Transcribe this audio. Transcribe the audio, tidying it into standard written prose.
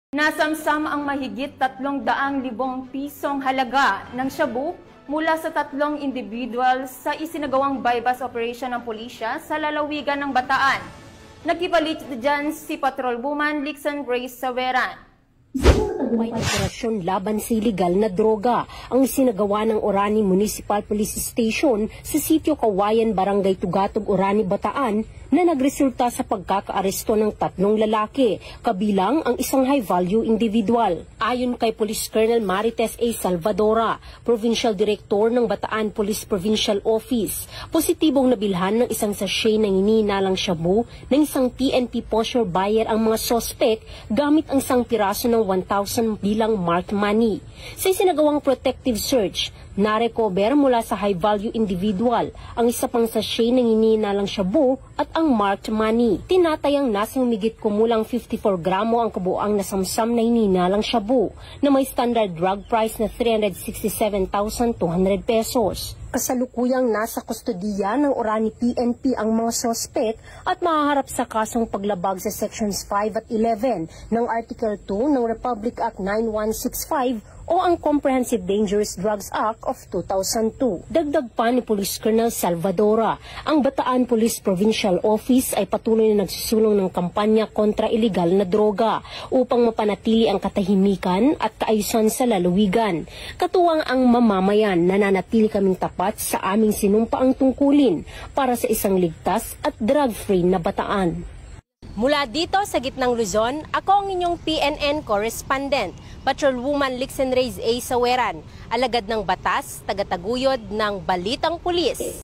Nasamsam ang mahigit 300,000 pisong halaga ng shabu mula sa 3 individual sa isinagawang bypass operation ng pulisya sa lalawigan ng Bataan. Nagkipalit dyan si Patrolwoman Lixan Grace Saveran. May operasyon laban sa iligal na droga ang sinagawa ng Orani Municipal Police Station sa sitio Kawayan, Barangay Tugatog, Orani, Bataan na nagresulta sa pagkakaaresto ng 3 lalaki, kabilang ang isang high-value individual. Ayon kay Police Colonel Marites A. Salvadora, Provincial Director ng Bataan Police Provincial Office, positibong nabilhan ng isang sachet ng hinihinalang shabu ng isang PNP posture buyer ang mga sospek gamit ang isang piraso ng 1,000 bilang marked money. Sa isinagawang protective search, narecover mula sa high-value individual ang isa pang sachet ng hinihinalang shabu at ang marked money. Tinatayang nasa humigit kumulang 54 gramo ang kabuang nasamsam na hinihinalang shabu na may standard drug price na 367,200 pesos. Kasalukuyang nasa kustodiya ng Orani PNP ang mga sospek at mahaharap sa kasong paglabag sa Sections 5 at 11 ng Article 2 ng Republic Act 9165 o ang Comprehensive Dangerous Drugs Act of 2002. Dagdag pa ni Police Colonel Salvadora, ang Bataan Police Provincial Office ay patuloy na nagsusulong ng kampanya kontra iligal na droga upang mapanatili ang katahimikan at kaayusan sa lalawigan. Katuwang ang mamamayan, nananatili kaming tapat sa aming sinumpaang tungkulin para sa isang ligtas at drug-free na Bataan. Mula dito sa gitnang Luzon, ako ang inyong PNN correspondent, Patrolwoman Lixan Grace A. Saveran, alagad ng batas, tagataguyod ng Balitang Pulis.